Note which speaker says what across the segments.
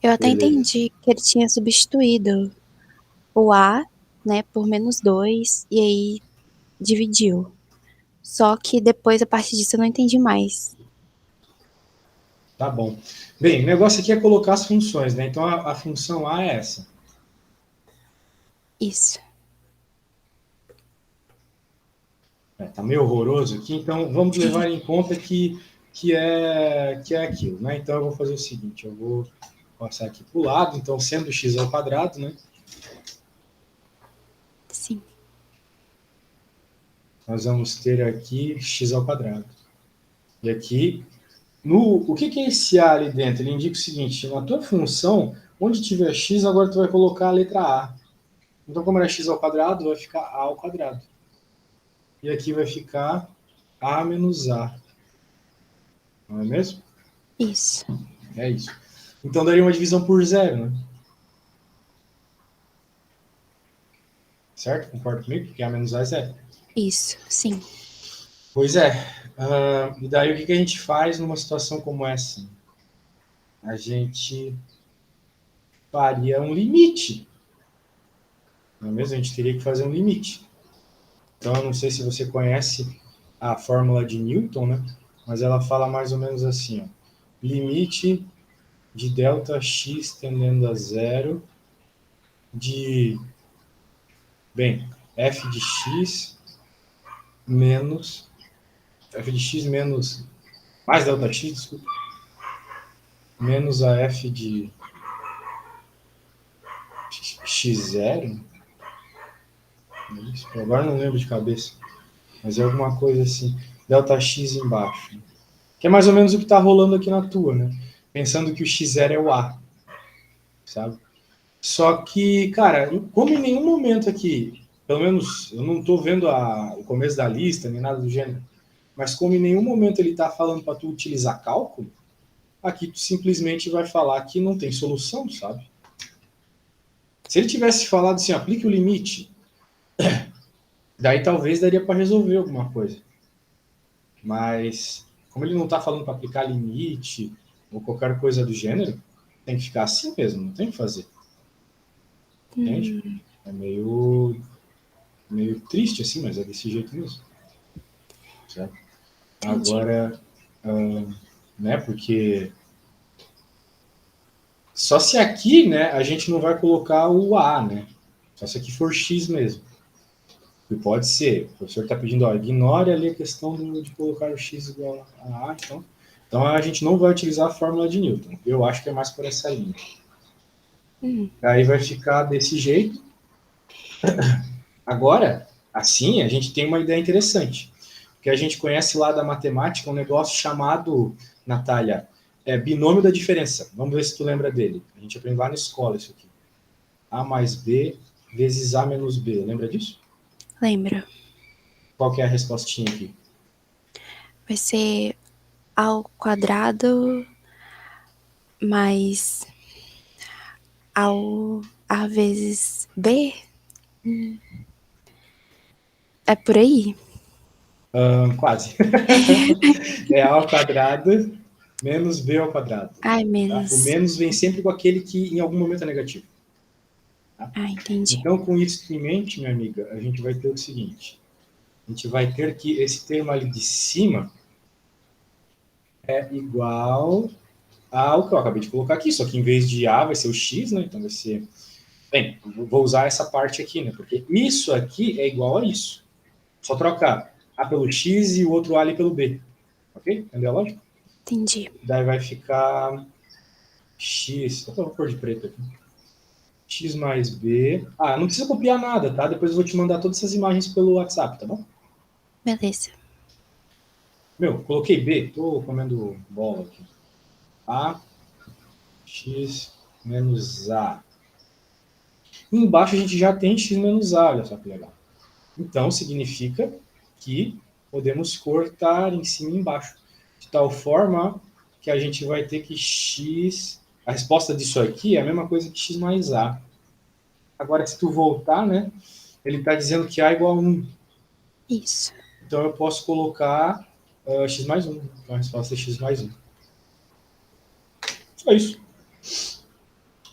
Speaker 1: Eu até
Speaker 2: Beleza.
Speaker 1: entendi que ele tinha substituído o A, né, por -2, e aí dividiu. Só que depois, a partir disso, eu não entendi mais.
Speaker 2: Tá bom. Bem, o negócio aqui é colocar as funções, né? Então a função A é essa.
Speaker 1: Isso.
Speaker 2: Tá meio horroroso aqui, então vamos levar em conta que é aquilo, né? Então eu vou fazer o seguinte, eu vou passar aqui para o lado, então sendo x ao quadrado, né?
Speaker 1: Sim.
Speaker 2: Nós vamos ter aqui x ao quadrado. E aqui, o que é esse A ali dentro? Ele indica o seguinte, na tua função, onde tiver x, agora tu vai colocar a letra A. Então, como era x ao quadrado, vai ficar A ao quadrado. E aqui vai ficar A menos A. Não é mesmo?
Speaker 1: Isso.
Speaker 2: É isso. Então daria uma divisão por zero, né? Certo? Concorda comigo? Porque A menos A é zero.
Speaker 1: Isso. Sim.
Speaker 2: Pois é. E daí o que a gente faz numa situação como essa? A gente faria um limite. Não é mesmo? A gente teria que fazer um limite. Então, eu não sei se você conhece a fórmula de Newton, né? Mas ela fala mais ou menos assim, ó. Limite de Δx tendendo a zero de, bem, f de x menos, f de x menos, mais Δx, desculpa, menos a f de x0. Agora não lembro de cabeça, mas é alguma coisa assim. Δx embaixo. Que é mais ou menos o que está rolando aqui na tua, né? Pensando que o x0 é o A, sabe? Só que, cara, como em nenhum momento aqui, pelo menos eu não estou vendo o começo da lista, nem nada do gênero, mas como em nenhum momento ele está falando para tu utilizar cálculo, aqui tu simplesmente vai falar que não tem solução, sabe? Se ele tivesse falado assim, aplique o limite, daí talvez daria para resolver alguma coisa. Mas, como ele não está falando para aplicar limite ou qualquer coisa do gênero, tem que ficar assim mesmo, não tem o que fazer. Entende?
Speaker 1: Hum,
Speaker 2: É meio triste assim, mas é desse jeito mesmo. Certo?
Speaker 1: entendi.
Speaker 2: Agora, né, porque só se aqui, né, a gente não vai colocar o A, né? Só se aqui for X mesmo. E pode ser, o professor está pedindo, ó, ignore ali a questão de colocar o x igual a A, então a gente não vai utilizar a fórmula de Newton. Eu acho que é mais por essa linha.
Speaker 1: Hum,
Speaker 2: Aí vai ficar desse jeito. Agora, assim, a gente tem uma ideia interessante. Porque a gente conhece lá da matemática um negócio chamado, Natália, binômio da diferença. Vamos ver se tu lembra dele. A gente aprende lá na escola isso aqui. A mais B vezes A menos B. Lembra disso?
Speaker 1: lembro.
Speaker 2: Qual que é a respostinha aqui?
Speaker 1: Vai ser ao quadrado mais ao A vezes B? Hum, É por aí?
Speaker 2: Quase. É A ao quadrado menos B ao quadrado.
Speaker 1: Ai,
Speaker 2: Tá? O
Speaker 1: menos.
Speaker 2: menos vem sempre com aquele que em algum momento é negativo. Tá?
Speaker 1: Ah, entendi.
Speaker 2: Então, com isso em mente, minha amiga, a gente vai ter o seguinte. A gente vai ter que esse termo ali de cima é igual ao que eu acabei de colocar aqui, só que em vez de A vai ser o X, né? Então vai ser... Bem, vou usar essa parte aqui, né? Porque isso aqui é igual a isso. Só trocar A pelo X e o outro A ali pelo B. Ok? Entendeu a lógica?
Speaker 1: Entendi.
Speaker 2: Daí vai ficar X... Eu vou pôr de preto aqui. X mais B... Ah, não precisa copiar nada, tá? Depois eu vou te mandar todas essas imagens pelo WhatsApp, tá bom?
Speaker 1: Beleza.
Speaker 2: Meu, coloquei B. Tô comendo bola aqui. A, X menos A. Embaixo a gente já tem x menos a, olha só que legal. Então, significa que podemos cortar em cima e embaixo. De tal forma que a gente vai ter que x... A resposta disso aqui é a mesma coisa que x mais a. Agora, se tu voltar, né, ele está dizendo que a é igual a 1.
Speaker 1: Isso.
Speaker 2: Então, eu posso colocar x mais 1. Então, a resposta é x mais 1. Só isso.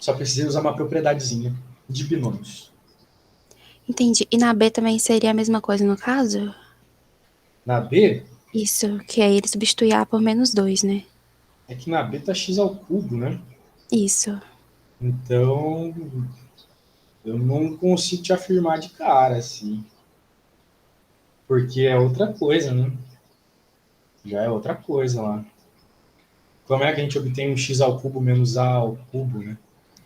Speaker 2: Só precisei usar uma propriedadezinha de binômios.
Speaker 1: Entendi. E na B também seria a mesma coisa no caso?
Speaker 2: Na B,
Speaker 1: Isso, que aí ele substituir A por -2, né?
Speaker 2: é que na B tá x ao cubo, né?
Speaker 1: Isso.
Speaker 2: Então, eu não consigo te afirmar de cara, assim. Porque é outra coisa, né? Já é outra coisa lá. Como é que a gente obtém um x ao cubo menos a ao cubo, né?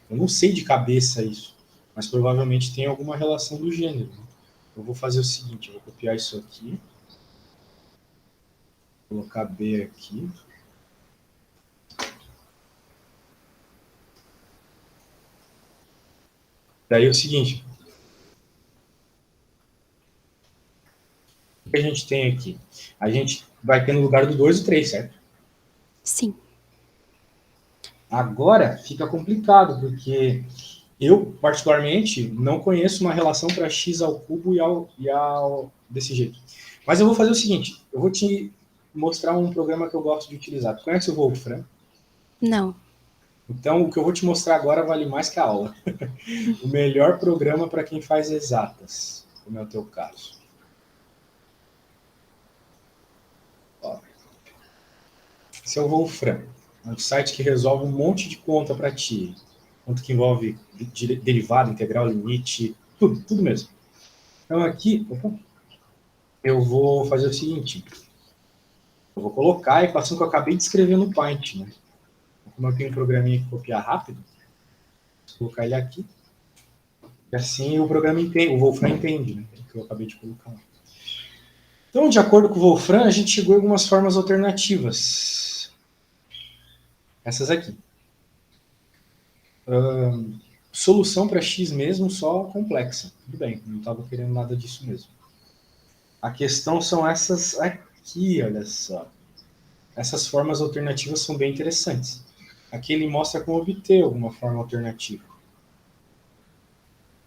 Speaker 2: Eu não sei de cabeça isso, mas provavelmente tem alguma relação do gênero. Eu vou fazer o seguinte, eu vou copiar isso aqui, colocar B aqui. Daí é o seguinte, o que a gente tem aqui? A gente vai ter no lugar do 2 o 3, certo?
Speaker 1: Sim.
Speaker 2: Agora fica complicado, porque eu, particularmente, não conheço uma relação para x ao cubo e ao desse jeito. Mas eu vou fazer o seguinte, eu vou te mostrar um programa que eu gosto de utilizar. Tu conhece o Wolfram?
Speaker 1: Não.
Speaker 2: Então, o que eu vou te mostrar agora vale mais que a aula. O melhor programa para quem faz exatas, como é o teu caso. Ó, esse é o Wolfram. É um site que resolve um monte de conta para ti. Conta que envolve derivada, integral, limite, tudo mesmo. Então aqui, eu vou fazer o seguinte. Eu vou colocar a equação que eu acabei de escrever no Paint, né? Como eu tenho um programinha que copiar rápido, vou colocar ele aqui. E assim o programa entende, o Wolfram entende, né? O que eu acabei de colocar lá. Então, de acordo com o Wolfram, a gente chegou a algumas formas alternativas. Essas aqui. Solução para x mesmo, só complexa. Tudo bem, não estava querendo nada disso mesmo. A questão são essas aqui, olha só. Essas formas alternativas são bem interessantes. Aqui ele mostra como obter alguma forma alternativa.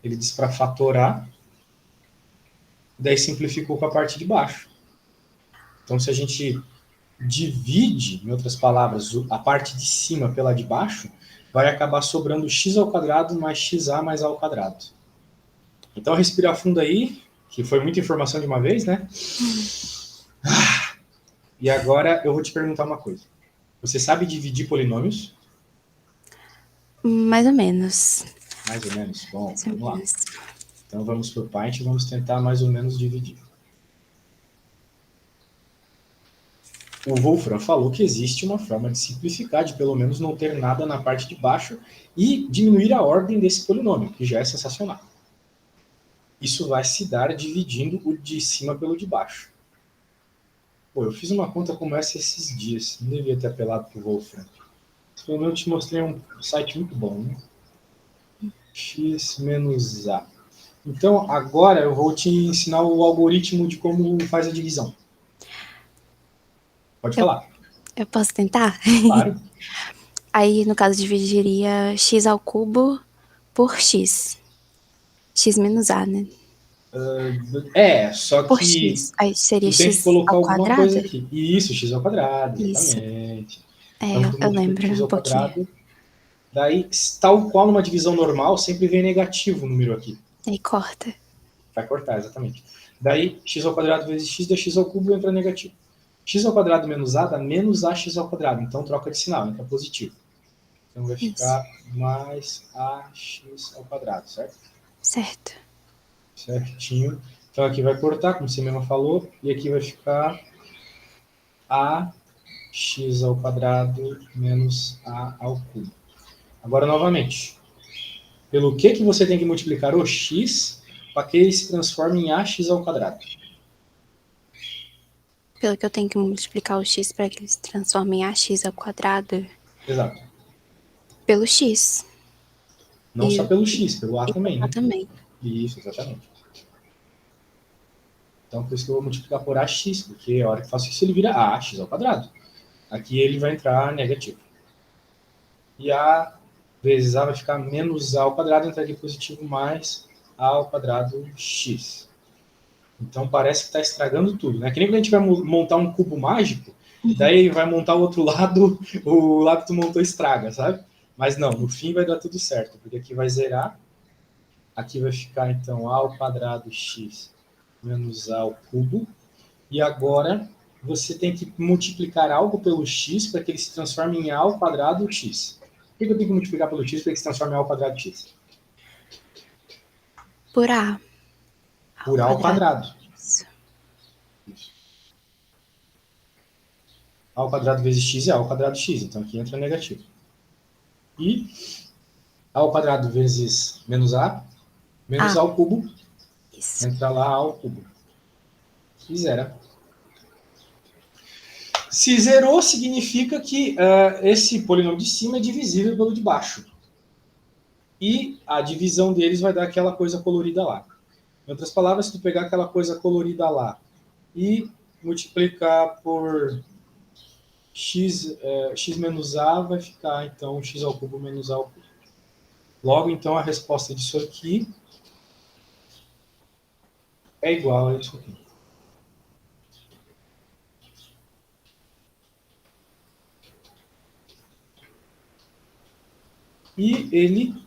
Speaker 2: Ele diz para fatorar, daí simplificou com a parte de baixo. Então, se a gente divide, em outras palavras, a parte de cima pela de baixo, vai acabar sobrando x ao quadrado mais xa mais a ao quadrado. Então, respira fundo aí, que foi muita informação de uma vez, né? E agora eu vou te perguntar uma coisa. Você sabe dividir polinômios?
Speaker 1: Mais ou menos.
Speaker 2: Mais ou menos. Bom,
Speaker 1: Mais ou
Speaker 2: vamos lá.
Speaker 1: menos.
Speaker 2: Então vamos para o Paint e vamos tentar mais ou menos dividir. O Wolfram falou que existe uma forma de simplificar, de pelo menos não ter nada na parte de baixo e diminuir a ordem desse polinômio, que já é sensacional. Isso vai se dar dividindo o de cima pelo de baixo. Pô, eu fiz uma conta como essa esses dias. Não devia ter apelado para o Wolfram. Pelo menos eu te mostrei um site muito bom, né? X menos A. Então, agora eu vou te ensinar o algoritmo de como faz a divisão. Pode falar.
Speaker 1: Eu posso tentar?
Speaker 2: Claro.
Speaker 1: Aí, no caso, dividiria x ao cubo por x. X menos A, né?
Speaker 2: Só
Speaker 1: Por
Speaker 2: que
Speaker 1: x. Aí seria
Speaker 2: tu tem que
Speaker 1: x
Speaker 2: colocar
Speaker 1: ao
Speaker 2: alguma
Speaker 1: quadrado?
Speaker 2: coisa aqui. Isso, x ao quadrado,
Speaker 1: Isso.
Speaker 2: exatamente.
Speaker 1: É,
Speaker 2: Então tu
Speaker 1: eu
Speaker 2: multiplica
Speaker 1: lembro
Speaker 2: x
Speaker 1: um
Speaker 2: ao
Speaker 1: pouquinho.
Speaker 2: quadrado. Daí, tal qual numa divisão normal, sempre vem negativo o número aqui.
Speaker 1: Aí corta.
Speaker 2: Vai cortar, exatamente. Daí, x ao quadrado vezes x dá x ao cubo e entra negativo. X ao quadrado menos a dá menos ax ao quadrado. Então troca de sinal, entra positivo. Então vai
Speaker 1: Isso.
Speaker 2: ficar mais ax ao quadrado, certo?
Speaker 1: Certo.
Speaker 2: Certinho. Então aqui vai cortar, como você mesmo falou, e aqui vai ficar ax ao quadrado menos a ao cubo. Agora, novamente, pelo que você tem que multiplicar o x para que ele se transforme em ax ao quadrado?
Speaker 1: Pelo que eu tenho que multiplicar o x para que ele se transforme em ax ao quadrado.
Speaker 2: Exato.
Speaker 1: Pelo x.
Speaker 2: Não só
Speaker 1: E
Speaker 2: pelo x, pelo a também,
Speaker 1: A
Speaker 2: né?
Speaker 1: também.
Speaker 2: Isso, exatamente. Então, por isso que eu vou multiplicar por ax, porque a hora que eu faço isso, ele vira ax ao quadrado. Aqui ele vai entrar negativo. E a vezes a vai ficar menos a ao quadrado, entraria positivo mais a ao quadrado x. Então parece que está estragando tudo, né? Que nem quando a gente vai montar um cubo mágico, daí vai montar o outro lado, o lado que tu montou estraga, sabe? Mas não, no fim vai dar tudo certo, porque aqui vai zerar. Aqui vai ficar, então, a ao quadrado x menos a ao cubo. E agora você tem que multiplicar algo pelo x para que ele se transforme em a ao quadrado x. Por que eu tenho que multiplicar pelo x para que ele se transforme em a ao quadrado x?
Speaker 1: Por A.
Speaker 2: Por a ao quadrado.
Speaker 1: Isso.
Speaker 2: A ao quadrado vezes x é a ao quadrado x, então aqui entra negativo. E a ao quadrado vezes menos a, menos a ao cubo,
Speaker 1: Isso.
Speaker 2: entra lá a ao cubo. E zera. Se zerou, significa que esse polinômio de cima é divisível pelo de baixo. E a divisão deles vai dar aquela coisa colorida lá. Em outras palavras, se tu pegar aquela coisa colorida lá e multiplicar por x menos a, vai ficar, então, x ao cubo menos a ao cubo. Logo, então, a resposta disso aqui é igual a isso aqui. E ele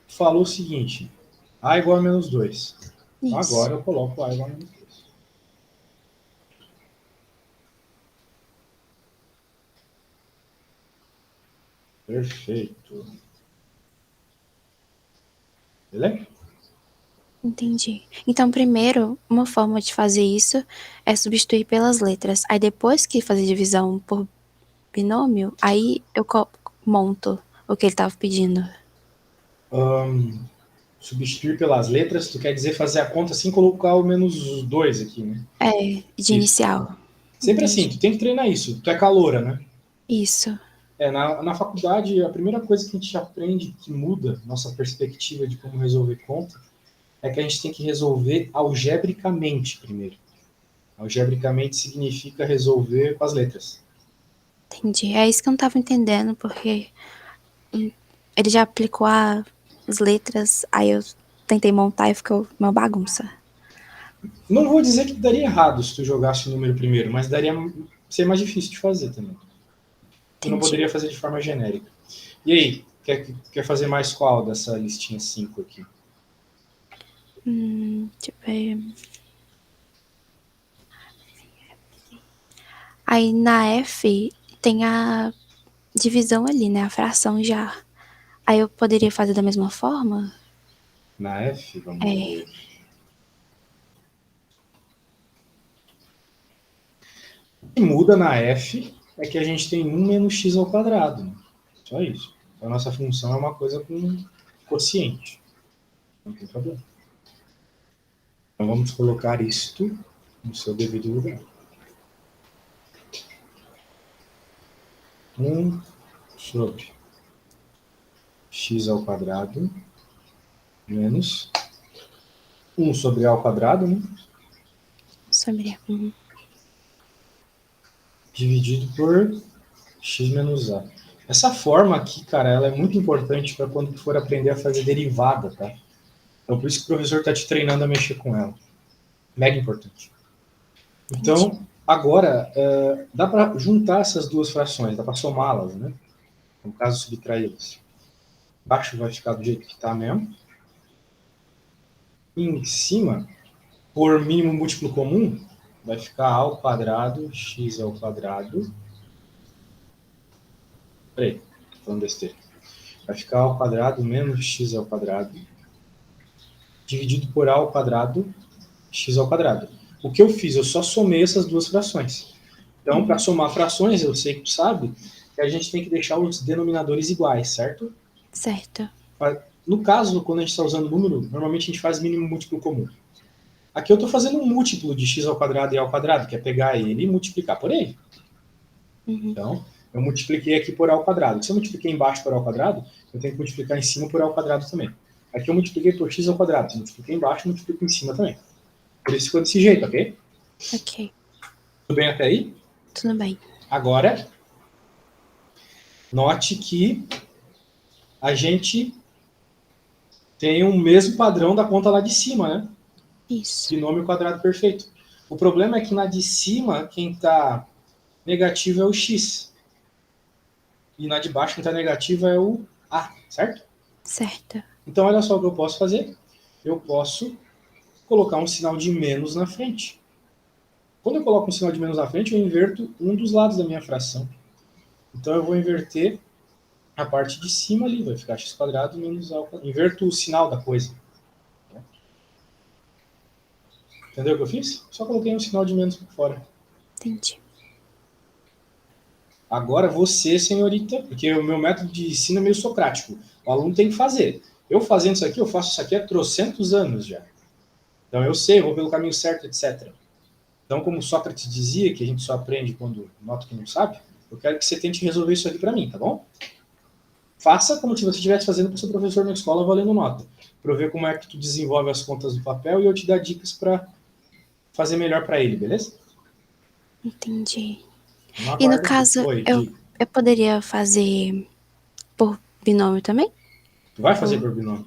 Speaker 2: falou o seguinte, a igual a menos 2. Então, agora eu coloco a igual a menos 2. Perfeito. Beleza?
Speaker 1: Entendi. Então, primeiro, uma forma de fazer isso é substituir pelas letras. Aí, depois que fazer divisão por binômio, aí eu monto o que ele estava pedindo.
Speaker 2: Substituir pelas letras, tu quer dizer fazer a conta sem colocar o menos 2 aqui, né?
Speaker 1: É, de inicial.
Speaker 2: Sempre
Speaker 1: Entendi.
Speaker 2: assim, tu tem que treinar isso. Tu é caloura, né?
Speaker 1: Isso.
Speaker 2: Na faculdade, a primeira coisa que a gente aprende que muda nossa perspectiva de como resolver conta é que a gente tem que resolver algebricamente primeiro. Algebricamente significa resolver com as letras.
Speaker 1: Entendi. É isso que eu não estava entendendo, porque ele já aplicou as letras, aí eu tentei montar e ficou uma bagunça.
Speaker 2: Não vou dizer que daria errado se tu jogasse o número primeiro, mas daria ser mais difícil de fazer também. Tu não
Speaker 1: Entendi.
Speaker 2: poderia fazer de forma genérica. E aí, quer fazer mais qual dessa listinha 5 aqui?
Speaker 1: Deixa eu ver. Aí na F tem a divisão ali, né? A fração já. Aí eu poderia fazer da mesma forma?
Speaker 2: Na F, vamos ver. O que muda na F é que a gente tem 1 menos x ao quadrado. Né? Só isso. Então, a nossa função é uma coisa com quociente. Não tem problema. Então, vamos colocar isto no seu devido lugar. 1 sobre x ao quadrado menos 1 sobre a ao quadrado, né?
Speaker 1: Sobre.
Speaker 2: Dividido por x menos a. Essa forma aqui, cara, ela é muito importante para quando tu for aprender a fazer derivada, tá? Então, por isso que o professor está te treinando a mexer com ela. Mega importante. Então, agora, dá para juntar essas duas frações, dá para somá-las, né? No caso, subtraí-las. Embaixo vai ficar do jeito que está mesmo. E em cima, por mínimo múltiplo comum, vai ficar a ao quadrado, x ao quadrado. Peraí, tô falando besteira. Vai ficar a ao quadrado menos x ao quadrado, dividido por a ao quadrado, x ao quadrado. O que eu fiz? Eu só somei essas duas frações. Então, para somar frações, eu sei que tu sabe que a gente tem que deixar os denominadores iguais, certo?
Speaker 1: Certo.
Speaker 2: No caso, quando a gente está usando número, normalmente a gente faz mínimo múltiplo comum. Aqui eu estou fazendo um múltiplo de x ao quadrado e ao quadrado, que é pegar ele e multiplicar por ele. Então, eu multipliquei aqui por a ao quadrado. Se eu multipliquei embaixo por a ao quadrado, eu tenho que multiplicar em cima por a ao quadrado também. Aqui eu multipliquei por x ao quadrado. Se eu multipliquei embaixo, eu multiplico em cima também. Por isso ficou desse jeito, ok?
Speaker 1: Ok.
Speaker 2: Tudo bem até aí?
Speaker 1: Tudo bem.
Speaker 2: Agora, note que a gente tem o mesmo padrão da conta lá de cima, né?
Speaker 1: Isso.
Speaker 2: Binômio quadrado perfeito. O problema é que na de cima, quem está negativo é o x. E na de baixo, quem está negativo é o A, certo?
Speaker 1: Certo.
Speaker 2: Então, olha só o que eu posso fazer. Eu posso colocar um sinal de menos na frente. Quando eu coloco um sinal de menos na frente, eu inverto um dos lados da minha fração. Então, eu vou inverter a parte de cima ali, vai ficar x² menos a. Inverto o sinal da coisa. Entendeu o que eu fiz? Só coloquei um sinal de menos por fora.
Speaker 1: Entendi.
Speaker 2: Agora você, senhorita, porque o meu método de ensino é meio socrático. O aluno tem que fazer. Eu fazendo isso aqui, eu faço isso aqui há trocentos anos já. Então eu sei, eu vou pelo caminho certo, etc. Então, como Sócrates dizia, que a gente só aprende quando nota que não sabe, eu quero que você tente resolver isso aqui para mim, tá bom? Faça como se você estivesse fazendo para o seu professor na escola valendo nota. Para eu ver como é que tu desenvolve as contas do papel e eu te dar dicas para fazer melhor para ele, beleza?
Speaker 1: Entendi.
Speaker 2: Não
Speaker 1: E no
Speaker 2: aguardo aqui.
Speaker 1: caso,
Speaker 2: Oi,
Speaker 1: eu,
Speaker 2: diga.
Speaker 1: eu poderia fazer por binômio também?
Speaker 2: Tu vai fazer
Speaker 1: Ou...
Speaker 2: por binômio?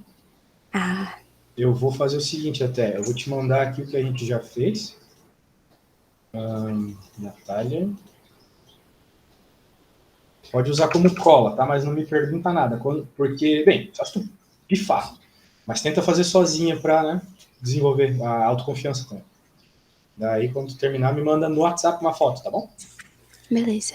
Speaker 1: Ah,
Speaker 2: Eu vou fazer o seguinte até, eu vou te mandar aqui o que a gente já fez. Natália. Pode usar como cola, tá? Mas não me pergunta nada. Porque, bem, só se tu pifar. Mas tenta fazer sozinha para, né, desenvolver a autoconfiança também. Daí, quando tu terminar, me manda no WhatsApp uma foto, tá bom?
Speaker 1: beleza.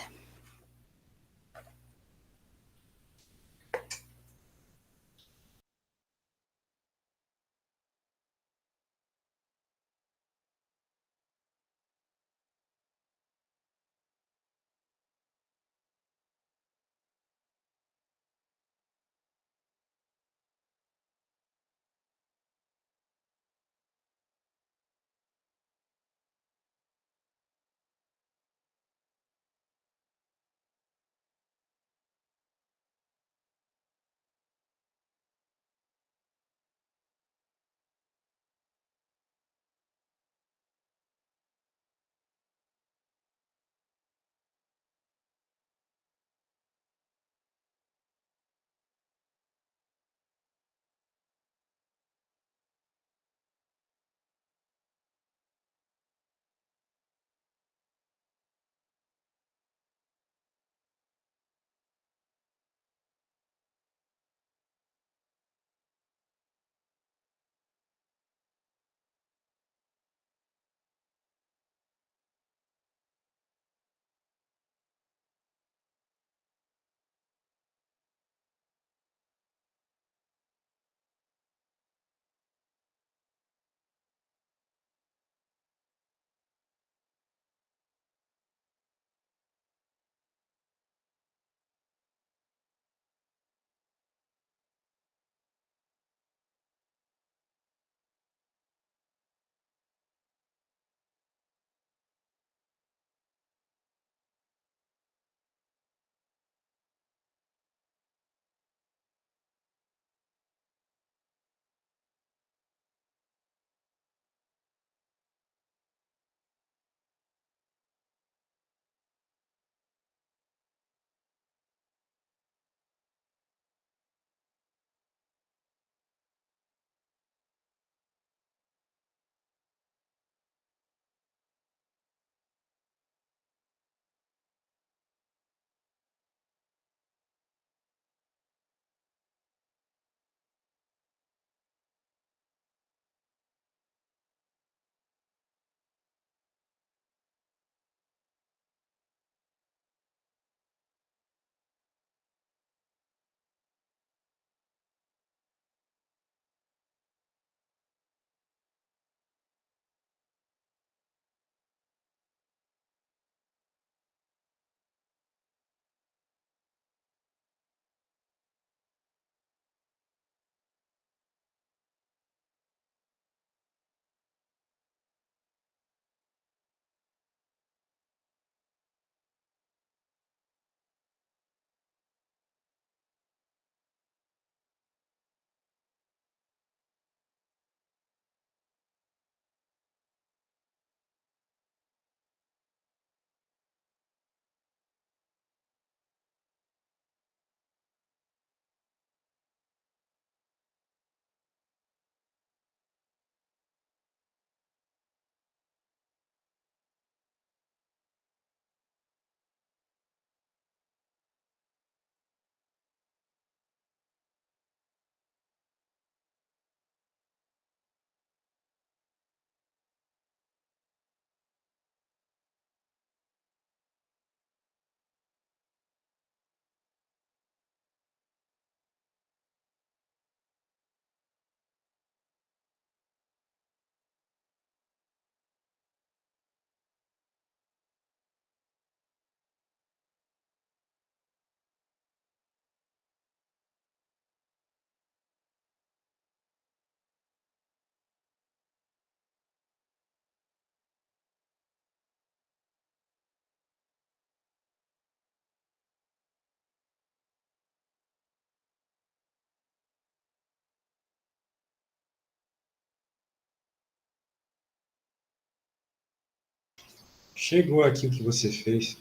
Speaker 2: Chegou aqui o que você fez.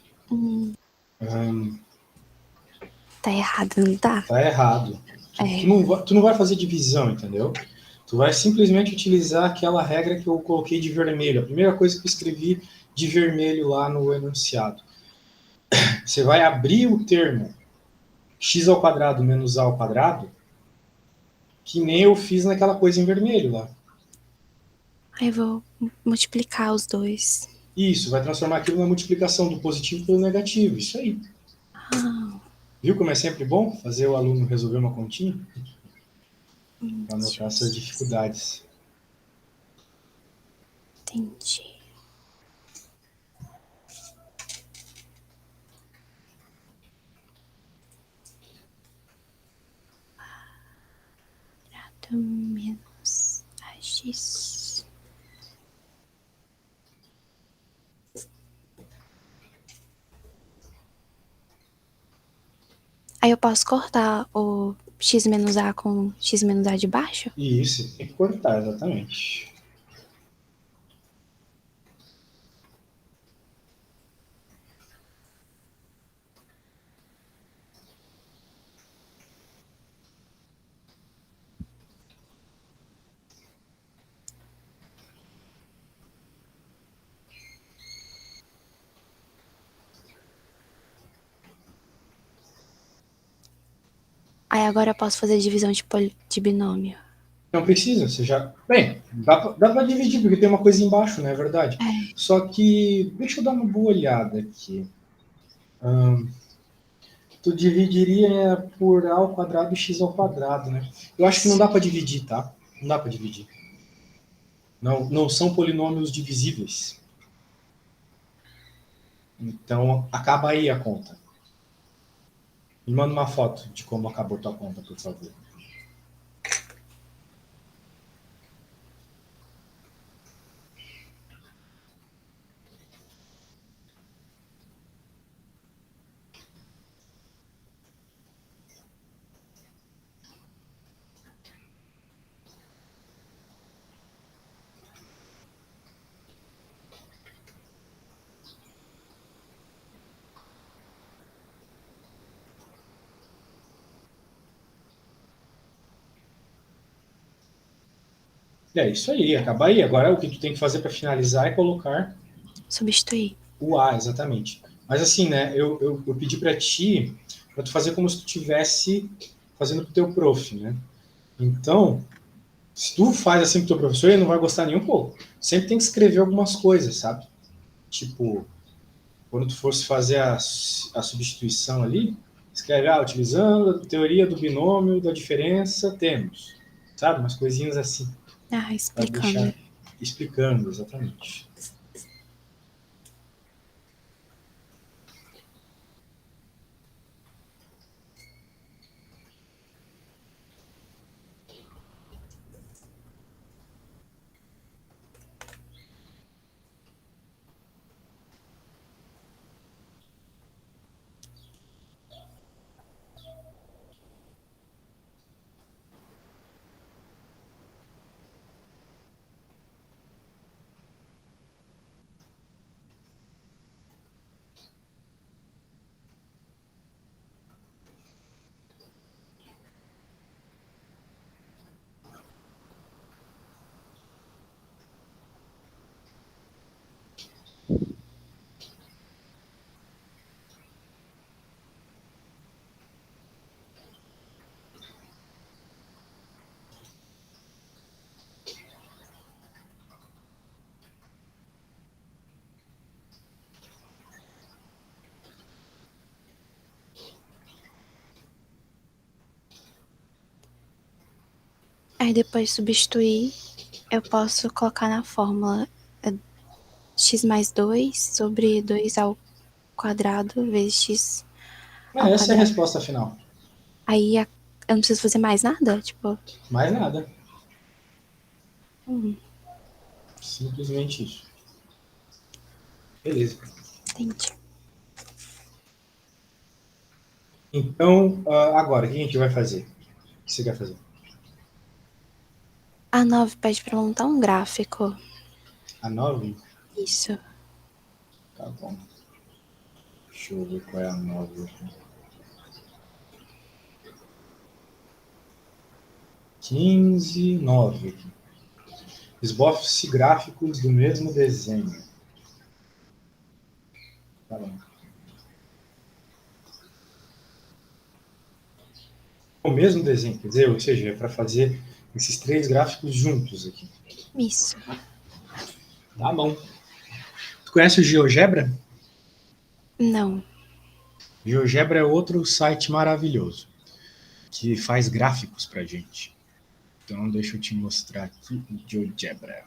Speaker 1: Tá errado, não tá?
Speaker 2: Tá errado.
Speaker 1: É.
Speaker 2: Tu não vai fazer divisão, entendeu? Tu vai simplesmente utilizar aquela regra que eu coloquei de vermelho. A primeira coisa que eu escrevi de vermelho lá no enunciado. Você vai abrir o termo x ao quadrado menos a ao quadrado, que nem eu fiz naquela coisa em vermelho lá.
Speaker 1: Aí eu vou multiplicar os dois.
Speaker 2: Isso, vai transformar aquilo na multiplicação do positivo pelo negativo. Isso aí. Viu como é sempre bom fazer o aluno resolver uma continha? Para anotar essas dificuldades.
Speaker 1: Entendi. Menos AX. Aí eu posso cortar o x menos a com x menos a de baixo?
Speaker 2: Isso, tem que cortar, exatamente.
Speaker 1: Aí agora eu posso fazer divisão de binômio.
Speaker 2: Não precisa, você já. Bem, dá para dividir, porque tem uma coisa embaixo, não é verdade?
Speaker 1: É.
Speaker 2: Só que, deixa eu dar uma boa olhada aqui. Tu dividiria por a ao quadrado e x ao quadrado, né? Eu acho que não dá para dividir, tá? Não dá para dividir. Não, não são polinômios divisíveis. Então, acaba aí a conta. Me manda uma foto de como acabou tua conta, por favor. É isso aí, acaba aí. Agora o que tu tem que fazer para finalizar é colocar
Speaker 1: Substituir.
Speaker 2: o A, exatamente. Mas assim, né, eu pedi para ti, para tu fazer como se tu tivesse fazendo pro teu prof, né? Então, se tu faz assim pro teu professor, ele não vai gostar nem um pouco. Sempre tem que escrever algumas coisas, sabe? Tipo, quando tu fosse fazer a substituição ali, escreve, utilizando a teoria do binômio da diferença, temos. Sabe? Umas coisinhas assim,
Speaker 1: Ah,
Speaker 2: para deixar
Speaker 1: explicando.
Speaker 2: explicando, exatamente.
Speaker 1: Aí depois de substituir, eu posso colocar na fórmula x mais 2 sobre 2 ao quadrado vezes x ao
Speaker 2: Essa é a
Speaker 1: quadrado.
Speaker 2: resposta final.
Speaker 1: Aí eu não preciso fazer mais nada? Tipo,
Speaker 2: Mais nada.
Speaker 1: hum,
Speaker 2: Simplesmente isso. Beleza.
Speaker 1: entendi.
Speaker 2: Então, agora, o que a gente vai fazer? O que você quer fazer?
Speaker 1: A 9 pede pra montar um gráfico.
Speaker 2: A 9?
Speaker 1: Isso.
Speaker 2: Tá bom. Deixa eu ver qual é a nova aqui. 15:9 aqui. Esboçe gráficos do mesmo desenho. Tá bom. O mesmo desenho, quer dizer, ou seja, é para fazer esses 3 gráficos juntos aqui.
Speaker 1: Isso.
Speaker 2: Tá bom. Tu conhece o GeoGebra?
Speaker 1: Não.
Speaker 2: GeoGebra é outro site maravilhoso que faz gráficos pra gente. Então, deixa eu te mostrar aqui o GeoGebra.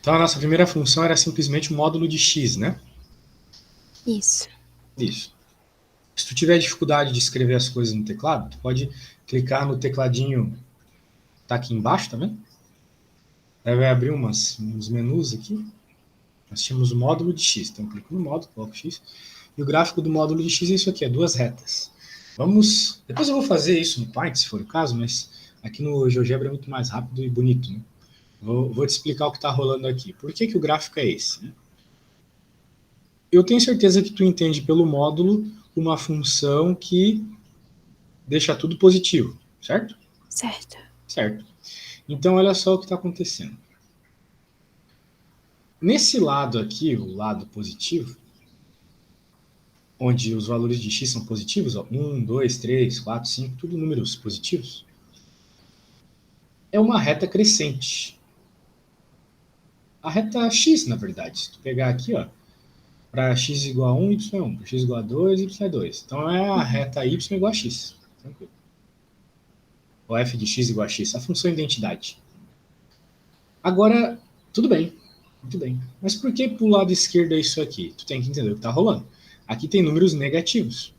Speaker 2: Então, a nossa primeira função era simplesmente o módulo de x, né?
Speaker 1: Isso.
Speaker 2: Isso. Se tu tiver dificuldade de escrever as coisas no teclado, tu pode clicar no tecladinho, tá aqui embaixo, tá vendo? Aí vai abrir uns menus aqui. Nós tínhamos o módulo de x. Então, eu clico no módulo, coloco x. E o gráfico do módulo de x é isso aqui, é 2 retas. Vamos... Depois eu vou fazer isso no Paint, se for o caso, mas aqui no GeoGebra é muito mais rápido e bonito, né? Vou te explicar o que está rolando aqui. Por que o gráfico é esse? Né? Eu tenho certeza que tu entende pelo módulo uma função que deixa tudo positivo, certo?
Speaker 1: Certo.
Speaker 2: Certo. Então, olha só o que está acontecendo. Nesse lado aqui, o lado positivo, onde os valores de x são positivos, ó, 1, 2, 3, 4, 5, tudo números positivos, é uma reta crescente. A reta x, na verdade. Se tu pegar aqui, ó, para x igual a 1, y é 1, para x igual a 2, y é 2. Então é a reta y igual a x. Tranquilo. O f de x igual a x, a função identidade. Agora, tudo bem. Muito bem. Mas por que pro lado esquerdo é isso aqui? Tu tem que entender o que está rolando. Aqui tem números negativos.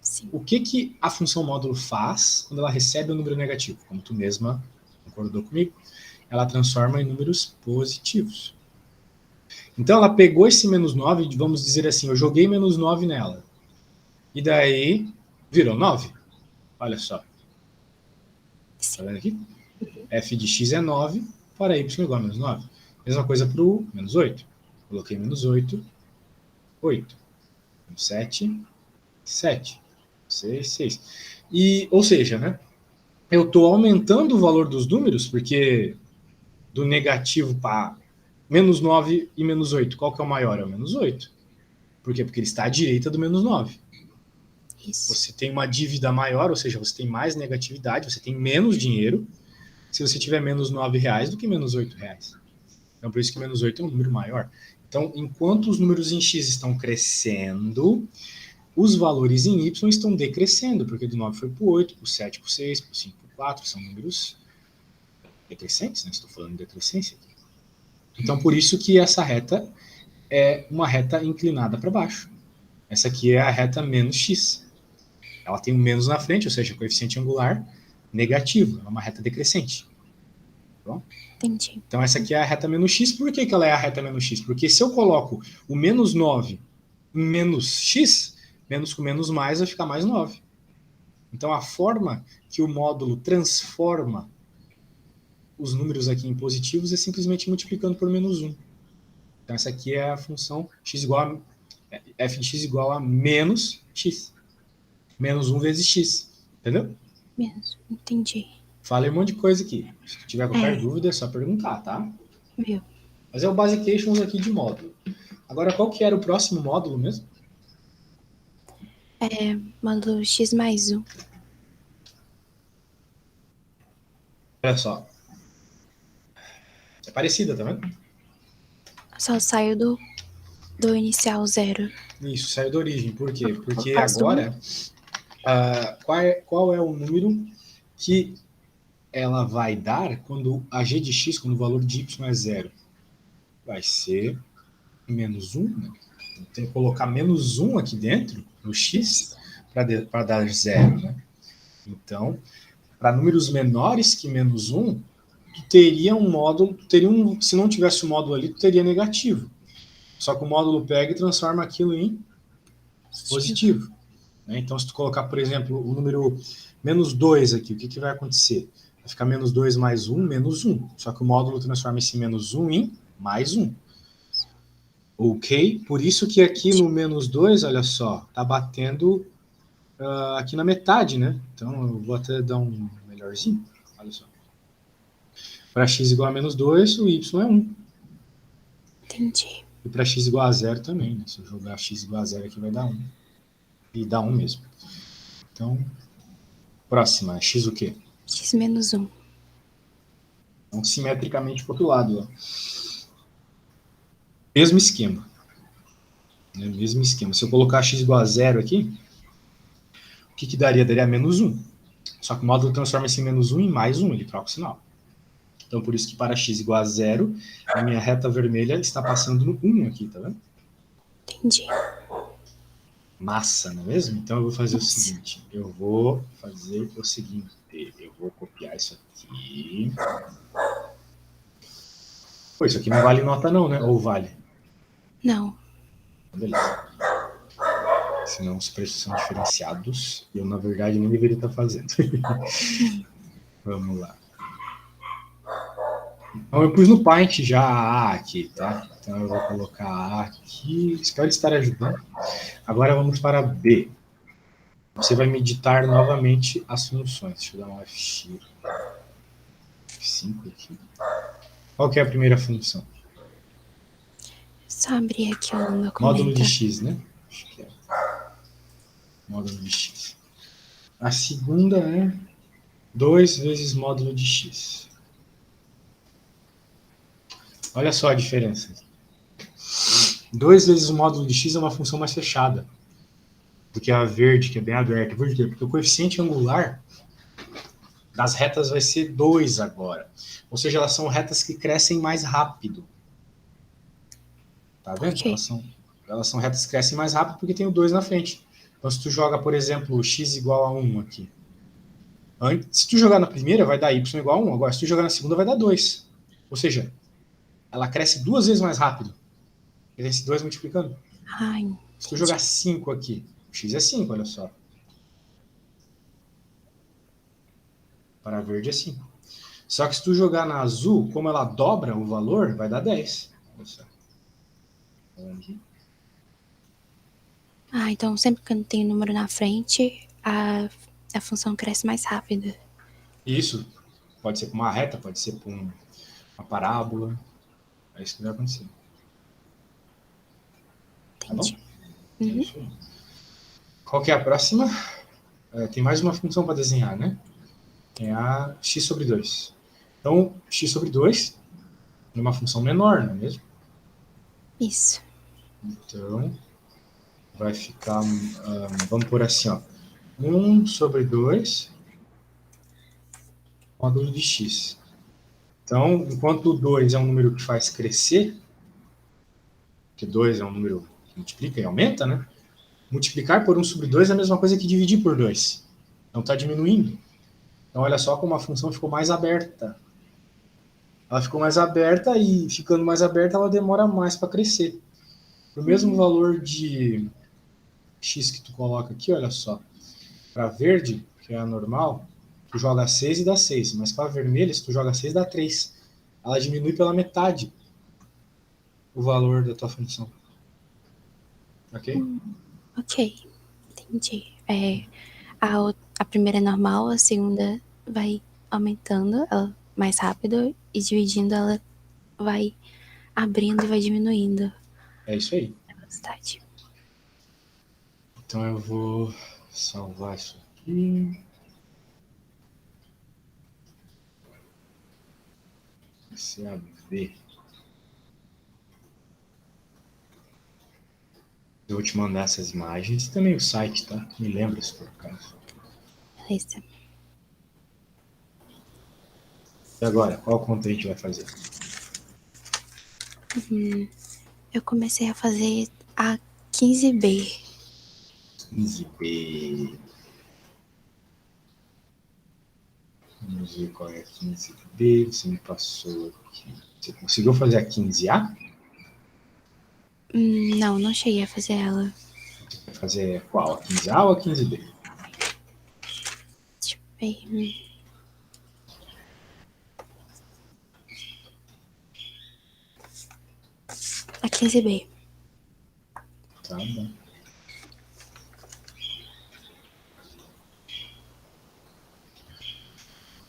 Speaker 1: Sim.
Speaker 2: O que a função módulo faz quando ela recebe um número negativo? Como tu mesma concordou comigo, ela transforma em números positivos. Então ela pegou esse menos 9, vamos dizer assim, eu joguei menos 9 nela. E daí virou 9. Olha só. Tá vendo aqui? F de x é 9 para y igual a menos 9. Mesma coisa para o menos 8. Coloquei menos 8, 8. 7, 7. 6, 6. E, ou seja, né? Eu estou aumentando o valor dos números, porque do negativo para menos 9 e menos 8, qual que é o maior? É o menos 8. Por quê? Porque ele está à direita do menos 9.
Speaker 1: Isso.
Speaker 2: Você tem uma dívida maior, ou seja, você tem mais negatividade, você tem menos dinheiro se você tiver menos 9 reais do que menos 8 reais. Então, por isso que menos 8 é um número maior. Então, enquanto os números em x estão crescendo, os valores em y estão decrescendo, porque do 9 foi para o 8, para o 7 para o 6, para o 5 para o 4, são números decrescentes, né? Estou falando de decrescência aqui. Então, por isso que essa reta é uma reta inclinada para baixo. Essa aqui é a reta menos x. Ela tem um menos na frente, ou seja, coeficiente angular negativo. É uma reta decrescente. Tá bom?
Speaker 1: Entendi.
Speaker 2: Então, essa aqui é a reta menos x. Por que ela é a reta menos x? Porque se eu coloco o menos 9 em menos x, menos com menos mais vai ficar mais 9. Então, a forma que o módulo transforma os números aqui em positivos é simplesmente multiplicando por menos 1. Então, essa aqui é a função x igual a, f de x igual a menos x. Menos 1 vezes x. Entendeu?
Speaker 1: Menos. Entendi.
Speaker 2: Falei um monte de coisa aqui. Se tiver qualquer dúvida, é só perguntar, tá?
Speaker 1: Viu?
Speaker 2: Mas é o Basications aqui de módulo. Agora, qual que era o próximo módulo mesmo?
Speaker 1: É módulo x mais 1.
Speaker 2: Olha só. É parecida, tá vendo?
Speaker 1: Só saio do inicial 0.
Speaker 2: Isso, saiu da origem. Por quê? Porque
Speaker 1: Faço
Speaker 2: agora, qual é o número que ela vai dar quando a g de x, quando o valor de y é 0? Vai ser menos 1, né? Tem que colocar menos 1 aqui dentro, no x, para dar 0, né? Então, para números menores que menos 1, tu teria um módulo, se não tivesse o módulo ali, tu teria negativo. Só que o módulo pega e transforma aquilo em positivo. né? Então, se tu colocar, por exemplo, o número menos 2 aqui, o que, que vai acontecer? Vai ficar menos 2 mais 1, menos 1. Só que o módulo transforma esse menos 1 em mais 1. Ok? Por isso que aqui no menos 2, olha só, tá batendo aqui na metade, né? Então, eu vou até dar um melhorzinho. Olha só. Para x igual a menos 2, o y é 1.
Speaker 1: Entendi.
Speaker 2: E para x igual a 0 também, né? Se eu jogar x igual a 0 aqui, vai dar 1. E dá 1 mesmo. Então, próxima, x o quê?
Speaker 1: X menos 1.
Speaker 2: Então, simetricamente para o outro lado. Ó. Mesmo esquema. Né? Mesmo esquema. Se eu colocar x igual a 0 aqui, o que, que daria? Daria menos 1. Só que o módulo transforma esse menos 1 em mais 1, ele troca o sinal. Então, por isso que para x igual a 0, a minha reta vermelha está passando no 1 aqui, tá vendo?
Speaker 1: Entendi.
Speaker 2: Massa, não é mesmo? Então, eu vou fazer
Speaker 1: Nossa.
Speaker 2: o seguinte. Eu vou copiar isso aqui. Pô, isso aqui não vale nota não, né? Ou vale?
Speaker 1: Não.
Speaker 2: Beleza. Senão os preços são diferenciados. Eu, na verdade, nem deveria estar fazendo. Vamos lá. Então, eu pus no Paint já a A aqui, tá? Então, eu vou colocar a A aqui. Espero estar ajudando. Agora, vamos para B. Você vai meditar novamente as funções. Deixa eu dar um F5 aqui. Qual que é a primeira função?
Speaker 1: Só abrir aqui o documento.
Speaker 2: Módulo de x, né? Acho que é. Módulo de x. A segunda é 2 vezes módulo de x. Olha só a diferença. 2 vezes o módulo de x é uma função mais fechada. Porque a verde, que é bem aberta. Por quê? Porque o coeficiente angular das retas vai ser 2 agora. Ou seja, elas são retas que crescem mais rápido. Tá vendo?
Speaker 1: Ok.
Speaker 2: Elas são retas que crescem mais rápido porque tem o 2 na frente. Então, se tu joga, por exemplo, x igual a 1 aqui. Se tu jogar na primeira, vai dar y igual a 1. Agora, se tu jogar na segunda, vai dar 2. Ou seja, ela cresce 2 vezes mais rápido. Tem esse 2 multiplicando.
Speaker 1: Ai,
Speaker 2: Se tu jogar 5 aqui, x é 5, olha só. Para verde é 5. Só que se tu jogar na azul, como ela dobra o valor, vai dar 10. Olha só.
Speaker 1: então sempre que não tem número na frente, a função cresce mais rápido.
Speaker 2: Isso pode ser para uma reta, pode ser para uma parábola. É isso que vai acontecer. Tá bom?
Speaker 1: Uhum.
Speaker 2: É isso aí. Qual que é a próxima? Tem mais uma função para desenhar, né? É a x sobre 2. Então, x sobre 2 é uma função menor, não é mesmo?
Speaker 1: Isso.
Speaker 2: Então, vai ficar, vamos por assim, ó, 1 sobre 2 módulo de x. Então, enquanto o 2 é um número que faz crescer, que 2 é um número que multiplica e aumenta, né? Multiplicar por 1 sobre 2 é a mesma coisa que dividir por 2. Então, está diminuindo. Então, olha só como a função ficou mais aberta. Ela ficou mais aberta e, ficando mais aberta, ela demora mais para crescer. O mesmo valor de x que tu coloca aqui, olha só, para verde, que é a normal, tu joga 6 e dá 6, mas para vermelha, se tu joga 6, dá 3. Ela diminui pela metade o valor da tua função. Ok?
Speaker 1: Ok, entendi. A primeira é normal, a segunda vai aumentando ela mais rápido e dividindo ela vai abrindo e vai diminuindo
Speaker 2: É isso aí.
Speaker 1: a velocidade.
Speaker 2: Então eu vou salvar isso aqui. CAV. Eu vou te mandar essas imagens. Também o site, tá? Me lembra se por acaso.
Speaker 1: Beleza.
Speaker 2: E agora, qual conta a gente vai fazer?
Speaker 1: Eu comecei a fazer a 15B.
Speaker 2: 15B. Vamos ver qual é a 15B. Você me passou aqui. Você conseguiu fazer a 15A?
Speaker 1: Não cheguei a fazer ela.
Speaker 2: Vai fazer qual? A 15A ou a 15B?
Speaker 1: Deixa eu ver. A 15B.
Speaker 2: Tá bom.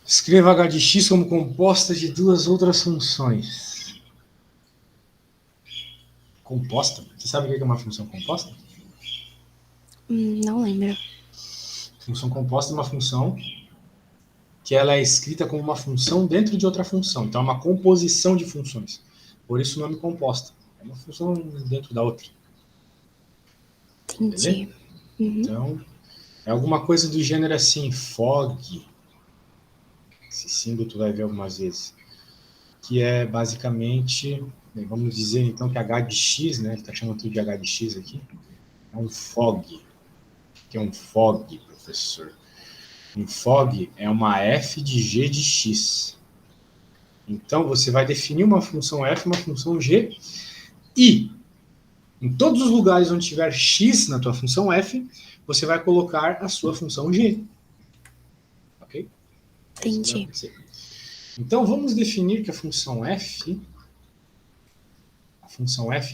Speaker 2: Escreva h de x como composta de duas outras funções. Composta? Você sabe o que é uma função composta?
Speaker 1: Não lembro.
Speaker 2: Função composta é uma função que ela é escrita como uma função dentro de outra função. Então, é uma composição de funções. Por isso o nome composta. É uma função dentro da outra. Beleza?
Speaker 1: Entendi.
Speaker 2: Então, é alguma coisa do gênero assim, fog. Esse símbolo tu vai ver algumas vezes. Que é basicamente, vamos dizer então que h de x, né? Ele está chamando tudo de h de x aqui. É um fog. O que é um fog, professor? Um fog é uma f de g de x. Então, você vai definir uma função f e uma função g, e em todos os lugares onde tiver x na tua função f, você vai colocar a sua função g. Ok? É isso que vai
Speaker 1: Entendi.
Speaker 2: acontecer. Então, vamos definir que a função f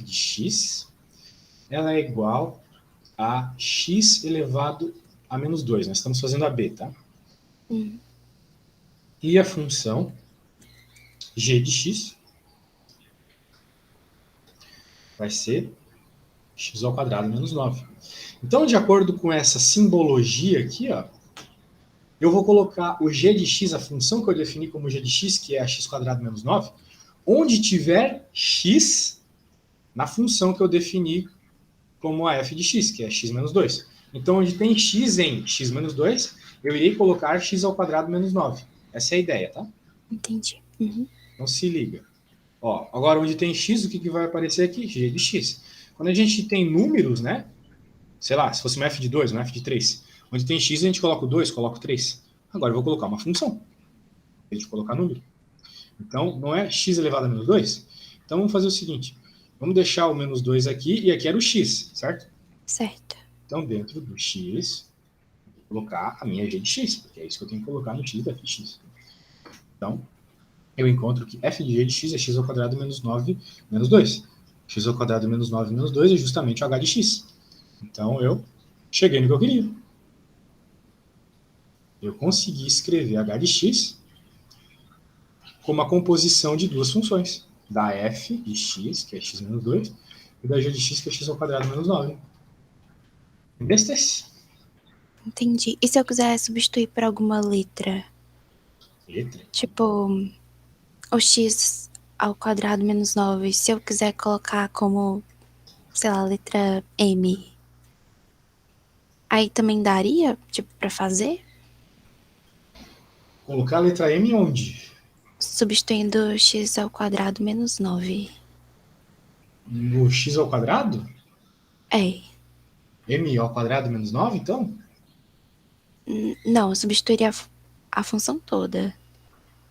Speaker 2: de x, ela é igual a x elevado a menos 2. Nós estamos fazendo a b, tá? E a função g de x vai ser x ao quadrado menos 9. Então, de acordo com essa simbologia aqui, ó, eu vou colocar o g de x, a função que eu defini como g de x, que é a x quadrado menos 9, onde tiver x na função que eu defini como a f de x, que é x menos 2. Então, onde tem x em x menos 2, eu irei colocar x ao quadrado menos 9. Essa é a ideia, tá?
Speaker 1: Entendi.
Speaker 2: Então, se liga. Ó, agora, onde tem x, o que vai aparecer aqui? G de x. Quando a gente tem números, né? Sei lá, se fosse uma f de 2, uma f de 3. Onde tem x, a gente coloca o 2, coloca o 3. Agora eu vou colocar uma função. A gente colocar número. Então, não é x elevado a menos 2? Então, vamos fazer o seguinte. Vamos deixar o menos 2 aqui, e aqui era o x, certo?
Speaker 1: Certo.
Speaker 2: Então, dentro do x, vou colocar a minha g de x, porque é isso que eu tenho que colocar no x da f de x. Então, eu encontro que f de g de x é x ao quadrado menos 9 menos 2. X ao quadrado menos 9 menos 2 é justamente o h de x. Então, eu cheguei no que eu queria. Eu consegui escrever h de x como a composição de duas funções. Da f de x, que é x menos 2, e da g de x, que é x ao quadrado menos 9. Entendeste?
Speaker 1: Entendi. E se eu quiser substituir por alguma letra?
Speaker 2: Letra.
Speaker 1: Tipo, o x ao quadrado menos 9. Se eu quiser colocar como, sei lá, letra M. Aí também daria, tipo, pra fazer?
Speaker 2: Colocar a letra M onde?
Speaker 1: Substituindo x ao quadrado menos 9.
Speaker 2: No x ao quadrado?
Speaker 1: É.
Speaker 2: M ao quadrado menos 9, então?
Speaker 1: Não, eu substituiria a função toda.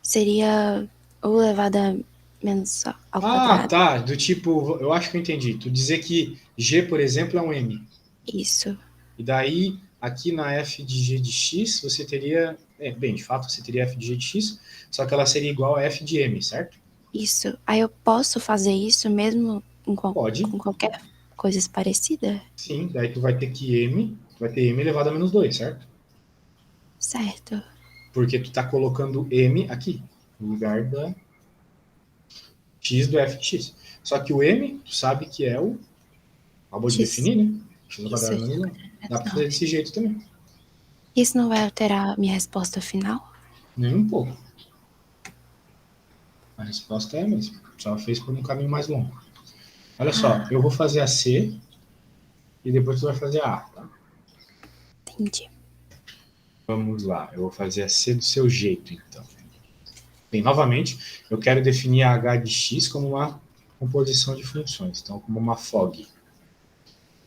Speaker 1: Seria o elevado a menos ao
Speaker 2: Ah,
Speaker 1: quadrado.
Speaker 2: tá. Do tipo, eu acho que eu entendi. Tu dizer que G, por exemplo, é um M.
Speaker 1: Isso.
Speaker 2: E daí, aqui na f de g de x, você teria. Bem, de fato, você teria f de g de x, só que ela seria igual a f de m, certo?
Speaker 1: Isso. Aí eu posso fazer isso mesmo
Speaker 2: Pode,
Speaker 1: com qualquer coisa parecida?
Speaker 2: sim. Daí tu vai ter que m, tu vai ter m elevado a menos 2, certo?
Speaker 1: Certo.
Speaker 2: Porque tu tá colocando m aqui, no lugar da x do f de x. Só que o m, tu sabe que é o. Acabou de
Speaker 1: X.
Speaker 2: definir, né? X ao
Speaker 1: Isso,
Speaker 2: quadrado menos 9. Dá
Speaker 1: menos
Speaker 2: pra fazer
Speaker 1: 9.
Speaker 2: desse jeito também.
Speaker 1: Isso não vai alterar a minha resposta final?
Speaker 2: Nem um pouco. A resposta é a mesma. Só fez por um caminho mais longo. Olha só, eu vou fazer a C e depois tu vai fazer a A, tá?
Speaker 1: Entendi.
Speaker 2: Vamos lá, eu vou fazer a C do seu jeito, então. Bem, novamente, eu quero definir a h de x como uma composição de funções, então como uma fog,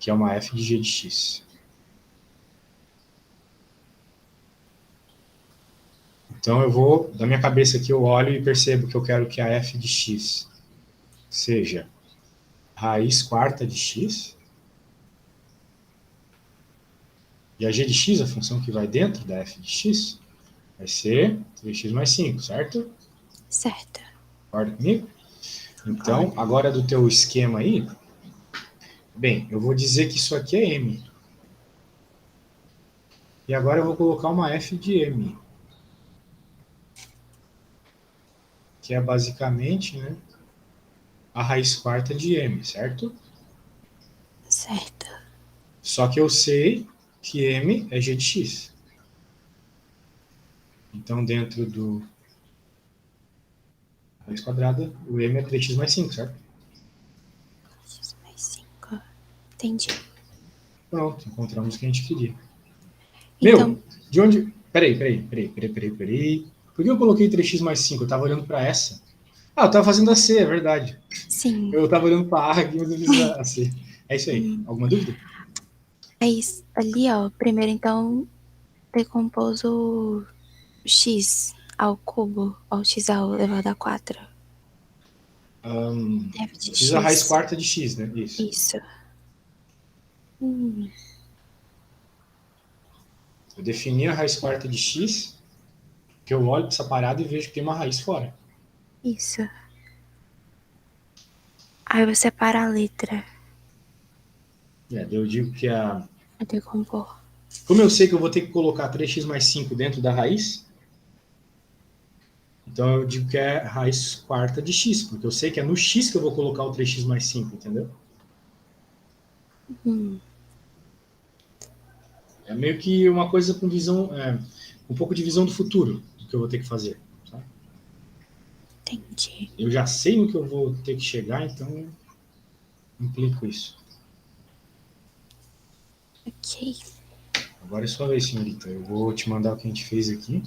Speaker 2: que é uma f de g de x. Então eu vou, da minha cabeça aqui, eu olho e percebo que eu quero que a f de x seja raiz quarta de x, E a g de x, a função que vai dentro da f de x, vai ser 3x mais 5, certo?
Speaker 1: Certo.
Speaker 2: Concorda comigo? Então,
Speaker 1: Concordo.
Speaker 2: agora do teu esquema aí, bem, eu vou dizer que isso aqui é m. E agora eu vou colocar uma f de m, que é basicamente, né, a raiz quarta de m, certo?
Speaker 1: Certo.
Speaker 2: Só que eu sei que m é g de x. Então, dentro do raiz quadrada, o m é 3x mais 5, certo?
Speaker 1: X mais 5. Entendi.
Speaker 2: Pronto, encontramos o que a gente queria.
Speaker 1: Então,
Speaker 2: Meu, de onde... Peraí. Por que eu coloquei 3x mais 5? Eu tava olhando para essa. Ah, eu tava fazendo a C, é verdade.
Speaker 1: sim.
Speaker 2: Eu tava olhando para A aqui, mas eu fiz a C. É isso aí. Alguma dúvida?
Speaker 1: É isso. Ali, ó. Primeiro, então, decompôs o x ao cubo, ou x ao elevado a 4. F
Speaker 2: Eu
Speaker 1: de
Speaker 2: fiz a raiz
Speaker 1: x.
Speaker 2: quarta de x, né? Isso.
Speaker 1: Isso. Hum,
Speaker 2: Eu defini a raiz quarta de x, que eu olho para essa parada e vejo que tem uma raiz fora.
Speaker 1: isso. Aí você separa a letra.
Speaker 2: Eu digo que a...
Speaker 1: Vai decompor.
Speaker 2: Como eu sei que eu vou ter que colocar 3x mais 5 dentro da raiz, então eu digo que é raiz quarta de x, porque eu sei que é no x que eu vou colocar o 3x mais 5, entendeu?
Speaker 1: Hum,
Speaker 2: É meio que uma coisa com visão, um pouco de visão do futuro do que eu vou ter que fazer. Tá?
Speaker 1: entendi.
Speaker 2: Eu já sei no que eu vou ter que chegar, então implico isso.
Speaker 1: Ok.
Speaker 2: Agora é sua vez, senhorita. Eu vou te mandar o que a gente fez aqui.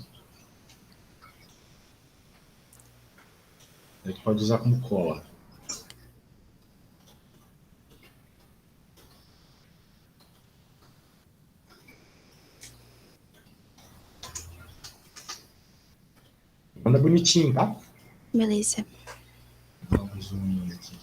Speaker 2: A gente pode usar como cola. Manda bonitinho, tá?
Speaker 1: Beleza.
Speaker 2: Vou dar um zoominho aqui.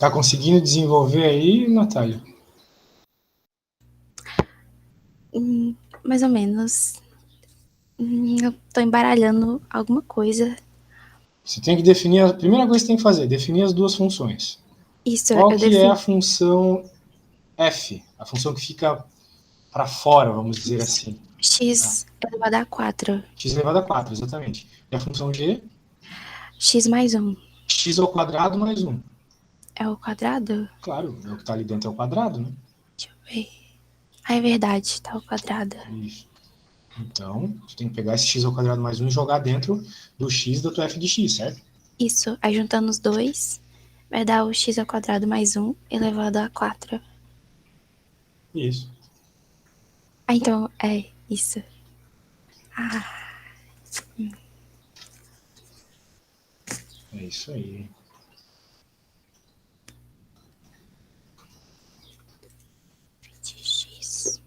Speaker 2: Tá conseguindo desenvolver aí, Natália?
Speaker 1: Mais ou menos. Eu tô embaralhando alguma coisa.
Speaker 2: Você tem que definir, a primeira coisa que você tem que fazer, definir as duas funções.
Speaker 1: Isso,
Speaker 2: Qual
Speaker 1: eu
Speaker 2: que é a
Speaker 1: defini.
Speaker 2: função f? A função que fica para fora, vamos dizer assim. Tá?
Speaker 1: X elevado a 4.
Speaker 2: X elevado a 4, exatamente. E a função g?
Speaker 1: X mais 1
Speaker 2: X ao quadrado mais 1.
Speaker 1: é o quadrado?
Speaker 2: Claro, é o que está ali dentro é o quadrado, né?
Speaker 1: Deixa eu ver. Ah, é verdade, tá o quadrado.
Speaker 2: Isso. Então, você tem que pegar esse x ao quadrado mais 1 e jogar dentro do x da tua f de x, certo?
Speaker 1: Isso, aí juntando os dois, vai dar o x ao quadrado mais 1 elevado a 4.
Speaker 2: Isso.
Speaker 1: Ah, então é isso.
Speaker 2: É isso aí.
Speaker 1: De x.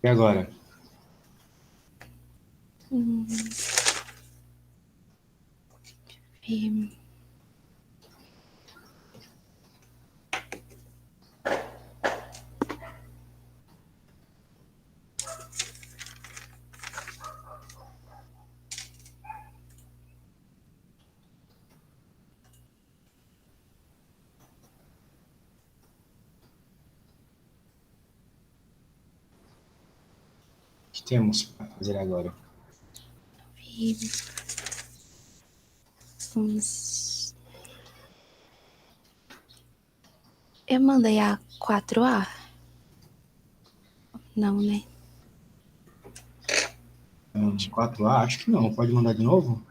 Speaker 2: E agora?
Speaker 1: E
Speaker 2: O que temos para fazer agora?
Speaker 1: vamos. Eu mandei a 4A? Não, né?
Speaker 2: 4A? Acho que não. Pode mandar de novo?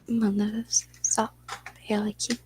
Speaker 1: Manda só ela aqui.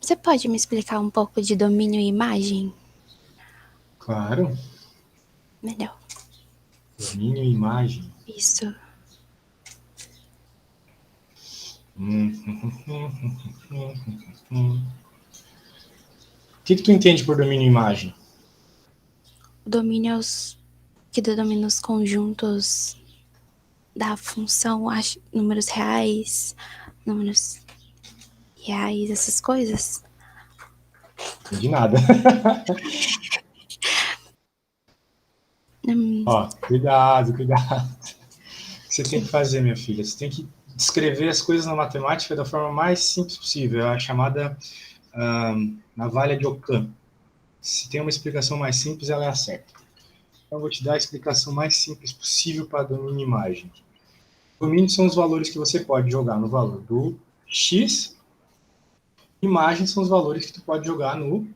Speaker 1: Você pode me explicar um pouco de domínio e imagem?
Speaker 2: Claro.
Speaker 1: Melhor.
Speaker 2: Domínio e imagem.
Speaker 1: Isso.
Speaker 2: O que tu entende por domínio e imagem?
Speaker 1: O domínio é os que denomina os conjuntos da função, acho, números reais, essas coisas.
Speaker 2: Não entendi nada. Ó, cuidado, cuidado. O que você tem que fazer, minha filha? Você tem que descrever as coisas na matemática da forma mais simples possível. É a chamada navalha de Ockham. Se tem uma explicação mais simples, ela é a certa. Então, eu vou te dar a explicação mais simples possível para domínio e imagem. Domínio são os valores que você pode jogar no valor do x. Imagem são os valores que tu pode jogar no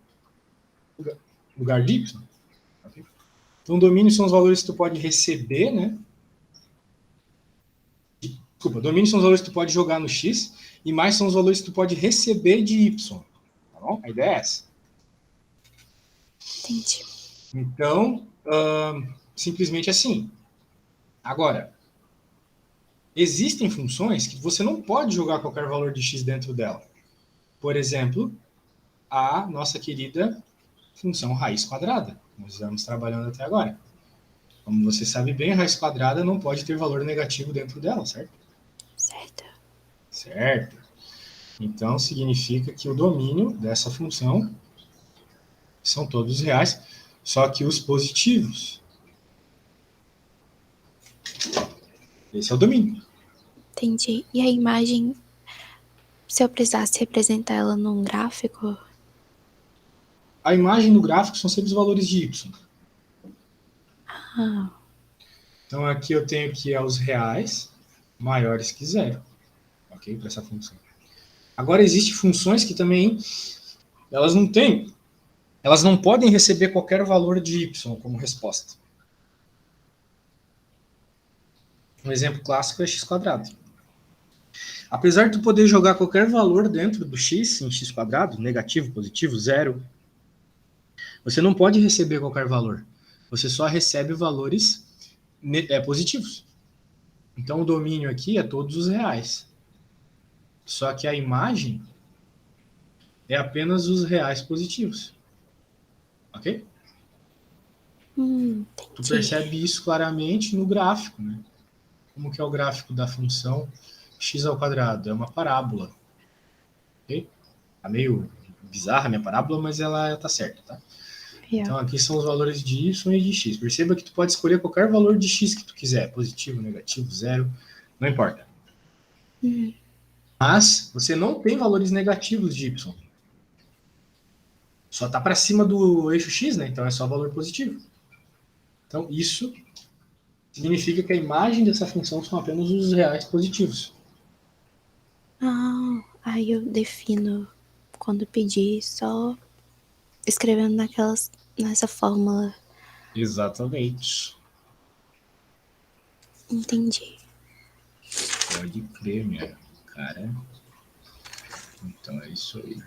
Speaker 2: lugar de y. Então, domínio são os valores que tu pode receber, né? Desculpa, domínio são os valores que tu pode jogar no x, e mais são os valores que tu pode receber de y. Tá bom? A ideia é essa.
Speaker 1: Entendi.
Speaker 2: Então, simplesmente assim. Agora, existem funções que você não pode jogar qualquer valor de x dentro dela. Por exemplo, a nossa querida função raiz quadrada. Nós estamos trabalhando até agora. Como você sabe bem, a raiz quadrada não pode ter valor negativo dentro dela, certo?
Speaker 1: Certo.
Speaker 2: Certo. Então, significa que o domínio dessa função são todos reais, só que os positivos. Esse é o domínio.
Speaker 1: Entendi. E a imagem, se eu precisasse representar ela num gráfico?
Speaker 2: A imagem no gráfico são sempre os valores de y.
Speaker 1: Ah,
Speaker 2: Então, aqui eu tenho que é os reais maiores que zero. Ok? Para essa função. Agora, existem funções que também elas não podem receber qualquer valor de y como resposta. Um exemplo clássico é x². Apesar de tu poder jogar qualquer valor dentro do x, em x², negativo, positivo, zero, você não pode receber qualquer valor. Você só recebe valores positivos. Então, o domínio aqui é todos os reais. Só que a imagem é apenas os reais positivos. Ok? Tu
Speaker 1: Entendi.
Speaker 2: percebe isso claramente no gráfico, né? Como que é o gráfico da função x²? É uma parábola. Ok? Tá meio bizarra a minha parábola, mas ela tá certa, tá?
Speaker 1: Yeah.
Speaker 2: Então aqui são os valores de y e de x. Perceba que tu pode escolher qualquer valor de x que tu quiser, positivo, negativo, zero, não importa. Mas você não tem valores negativos de y. Só está para cima do eixo x, né? Então é só valor positivo. Então isso significa que a imagem dessa função são apenas os reais positivos.
Speaker 1: Aí eu defino quando pedir, só escrevendo nessa fórmula.
Speaker 2: Exatamente.
Speaker 1: Entendi.
Speaker 2: Pode crer, minha cara. Então é isso aí.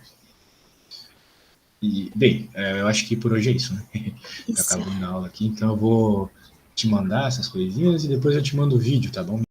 Speaker 2: E, bem, eu acho que por hoje é isso, né? Tá
Speaker 1: Isso.
Speaker 2: acabando a aula aqui, então eu vou te mandar essas coisinhas e depois eu te mando o vídeo, tá bom?